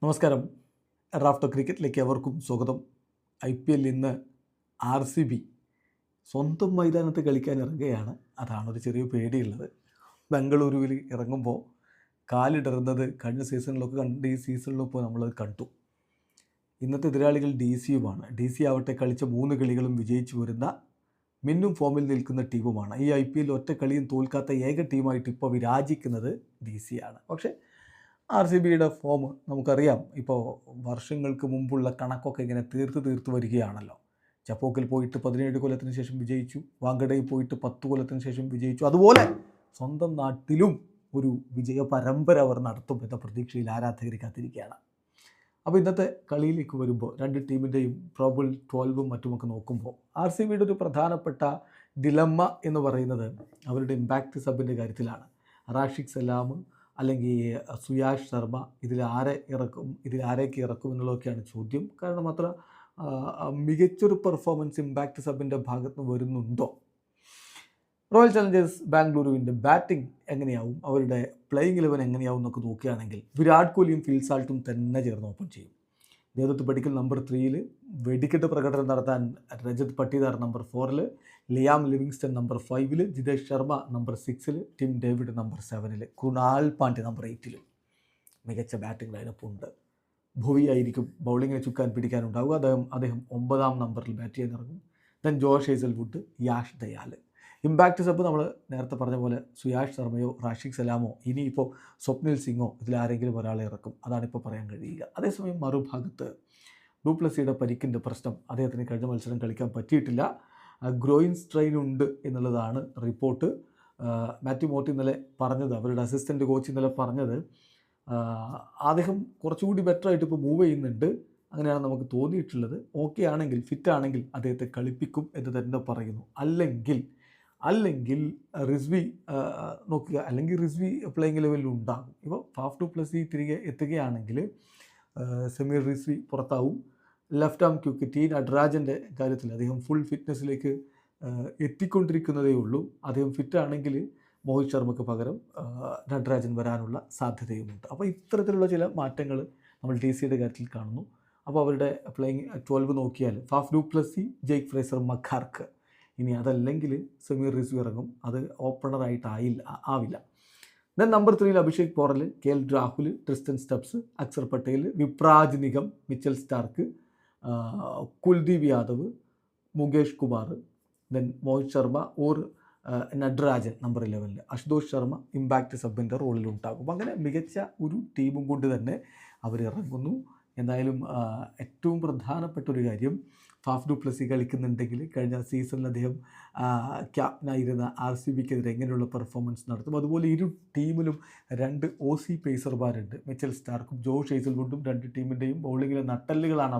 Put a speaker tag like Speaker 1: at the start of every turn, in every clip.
Speaker 1: നമസ്കാരം. റാഫ്റ്റർ ക്രിക്കറ്റിലേക്ക് എവർക്കും സ്വാഗതം. IPL ഇന്ന് RCB സ്വന്തം മൈതാനത്ത് കളിക്കാൻ ഇറങ്ങുകയാണ്. അതാണൊരു ചെറിയ പേടിയുള്ളത്. ബംഗളൂരുവിൽ ഇറങ്ങുമ്പോൾ കാലിടറുന്നത് കഴിഞ്ഞ സീസണിലൊക്കെ കണ്ട് ഈ സീസണിലും ഇപ്പോൾ നമ്മളത് കണ്ടു. ഇന്നത്തെ എതിരാളികൾ DC യുമാണ്. DC ആവട്ടെ കളിച്ച 3 കളികളും വിജയിച്ചു വരുന്ന മിന്നും ഫോമിൽ നിൽക്കുന്ന ടീമുമാണ്. ഈ IPL ഒറ്റ കളിയും തോൽക്കാത്ത ഏക ടീമായിട്ട് ഇപ്പോൾ വിരാജിക്കുന്നത് DC ആണ്. പക്ഷേ RCBയുടെ ഫോം നമുക്കറിയാം. ഇപ്പോൾ വർഷങ്ങൾക്ക് മുമ്പുള്ള കണക്കൊക്കെ ഇങ്ങനെ തീർത്ത് വരികയാണല്ലോ. ചപ്പോക്കിൽ പോയിട്ട് 17 കൊല്ലത്തിന് ശേഷം വിജയിച്ചു, വാങ്കഡയിൽ പോയിട്ട് 10 കൊല്ലത്തിന് ശേഷം വിജയിച്ചു. അതുപോലെ സ്വന്തം നാട്ടിലും ഒരു വിജയ പരമ്പര അവർ നടത്തും എന്ന പ്രതീക്ഷയിൽ ആരാധകർ കാത്തിരിക്കുകയാണ്. അപ്പോൾ ഇന്നത്തെ കളിയിലേക്ക് വരുമ്പോൾ രണ്ട് ടീമിൻ്റെയും പ്രോബിൾ 12ഉം മറ്റുമൊക്കെ നോക്കുമ്പോൾ RCBയുടെ ഒരു പ്രധാനപ്പെട്ട ഡിലമ്മ എന്ന് പറയുന്നത് അവരുടെ ഇമ്പാക്റ്റ് സബിൻ്റെ കാര്യത്തിലാണ്. റാഷിഖ് സലാം അല്ലെങ്കിൽ സുയാഷ് ശർമ്മ ഇതിലാരൊക്കെ ഇറക്കും എന്നുള്ളതൊക്കെയാണ് ചോദ്യം. കാരണം അത്ര മികച്ചൊരു പെർഫോമൻസ് ഇമ്പാക്റ്റ് സബിൻ്റെ ഭാഗത്ത് നിന്ന് വരുന്നുണ്ടോ? റോയൽ ചലഞ്ചേഴ്സ് ബാംഗ്ലൂരുവിൻ്റെ ബാറ്റിംഗ് എങ്ങനെയാവും, അവരുടെ പ്ലേയിങ് 11 എങ്ങനെയാവും എന്നൊക്കെ നോക്കുകയാണെങ്കിൽ വിരാട് കോഹ്ലിയും ഫിൽ സാൾട്ടും തന്നെ ചേർന്ന് ഓപ്പൺ ചെയ്യും. ദേവദത്ത് പടിക്കൽ നമ്പർ 3-ൽ, വെടിക്കെട്ട് പ്രകടനം നടത്താൻ രജത് പട്ടിദാർ നമ്പർ 4-ൽ, ലിയാം ലിവിങ്സ്റ്റൺ നമ്പർ 5-ൽ, ജിതേഷ് ശർമ്മ നമ്പർ 6-ൽ, ടിം ഡേവിഡ് നമ്പർ 7-ൽ, കൃണാൽ പാണ്ഡ്യ നമ്പർ 8-ലും മികച്ച ബാറ്റിംഗ് ലൈനപ്പ് ഉണ്ട്. ഭുവി ആയിരിക്കും ബൗളിങ്ങിനെ ചുക്കാൻ പിടിക്കാനുണ്ടാവുക. അദ്ദേഹം 9ാം നമ്പറിൽ ബാറ്റ് ചെയ്യാൻ ഇറങ്ങും. Then Josh Hazlewood, Yash Dayal. Impact sub നമ്മൾ നേരത്തെ പറഞ്ഞ പോലെ സുയാഷ് ശർമ്മയോ റാഷിഖ് സലാമോ ഇനിയിപ്പോൾ സ്വപ്നിൽ സിംഗോ ഇതിലാരെങ്കിലും ഒരാളെ ഇറക്കും. അതാണിപ്പോൾ പറയാൻ കഴിയുക. അതേസമയം മറുഭാഗത്ത് ഡുപ്ലസിയുടെ പരിക്കിൻ്റെ പ്രശ്നം, അദ്ദേഹത്തിന് കഴിഞ്ഞ മത്സരം കളിക്കാൻ പറ്റിയിട്ടില്ല. ഗ്രോയിൻ സ്ട്രെയിൻ ഉണ്ട് എന്നുള്ളതാണ് റിപ്പോർട്ട്. മാത്യു മോട്ടി ഇന്നലെ പറഞ്ഞത്, അവരുടെ അസിസ്റ്റൻറ്റ് കോച്ച് ഇന്നലെ പറഞ്ഞത്, അദ്ദേഹം കുറച്ചുകൂടി ബെറ്ററായിട്ട് ഇപ്പോൾ മൂവ് ചെയ്യുന്നുണ്ട്, അങ്ങനെയാണ് നമുക്ക് തോന്നിയിട്ടുള്ളത്. ഓക്കെ ആണെങ്കിൽ, ഫിറ്റ് ആണെങ്കിൽ അദ്ദേഹത്തെ കളിപ്പിക്കും എന്ന് തന്നെ പറയുന്നു. അല്ലെങ്കിൽ റിസ്വി നോക്കുക, അല്ലെങ്കിൽ റിസ്വി പ്ലേയിങ് ലെവലിൽ ഉണ്ടാകും. ഇപ്പോൾ ഫാഫ് ഡുപ്ലസി തിരികെ എത്തുകയാണെങ്കിൽ സമീർ റിസ്വി പുറത്താവും. ലെഫ്റ്റ് ആം ക്യൂക്ക് നട്രാജൻ്റെ കാര്യത്തിൽ അദ്ദേഹം ഫുൾ ഫിറ്റ്നസ്സിലേക്ക് എത്തിക്കൊണ്ടിരിക്കുന്നതേ ഉള്ളൂ. അദ്ദേഹം ഫിറ്റാണെങ്കിൽ മോഹിത് ശർമ്മയ്ക്ക് പകരം നട്രാജൻ വരാനുള്ള സാധ്യതയുമുണ്ട്. അപ്പോൾ ഇത്തരത്തിലുള്ള ചില മാറ്റങ്ങൾ നമ്മൾ DC-യുടെ കാര്യത്തിൽ കാണുന്നു. അപ്പോൾ അവരുടെ പ്ലേയിങ് 12 നോക്കിയാൽ ഫാഫ് ഡുപ്ലസി, ജെയ്ക്ക് ഫ്രേസർ മക്കാർക്ക്, ഇനി അതല്ലെങ്കിൽ സമീർ റിസ്വി ഇറങ്ങും. അത് ഓപ്പണറായിട്ട് ആവില്ല. Then number 3-ൽ Abhishek Porel, KL Rahul, Tristan Stubbs, Axar Patel, Vipraj Nigam, Mitchell Starc, Kuldeep Yadav, Mukesh Kumar, then Mohit Sharma or Natarajan number 11-ൽ, അശുതോഷ് ശർമ്മ ഇമ്പാക്റ്റ് സബിൻ്റെ റോളിലുണ്ടാകും. അങ്ങനെ മികച്ച ഒരു ടീമും കൊണ്ട് തന്നെ അവരിറങ്ങുന്നു. എന്തായാലും ഏറ്റവും പ്രധാനപ്പെട്ട ഒരു കാര്യം, ഫാഫ് ഡുപ്ലസി കളിക്കുന്നുണ്ടെങ്കിൽ കഴിഞ്ഞ സീസണിൽ അദ്ദേഹം ക്യാപ്റ്റനായിരുന്ന RCBക്കെതിരെ എങ്ങനെയുള്ള പെർഫോമൻസ് നടത്തും. അതുപോലെ ഇരു ടീമിലും 2 OC പേസർമാരുണ്ട്, മിച്ചൽ സ്റ്റാർക്കും ജോഷ് ഹേസൽവുഡും. രണ്ട് ടീമിൻ്റെയും ബൗളിങ്ങിലെ നട്ടെല്ലുകളാണ്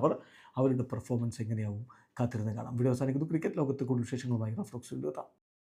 Speaker 1: അവരുടെ പെർഫോമൻസ് എങ്ങനെയാവും കാത്തിരുന്ന് കാണാം. വീഡിയോ അവസാനിക്കുന്നു. ക്രിക്കറ്റ് ലോകത്ത് കൂടുതൽ വിശേഷങ്ങളുമായി റഫ്ലോക്സ് എത്താം.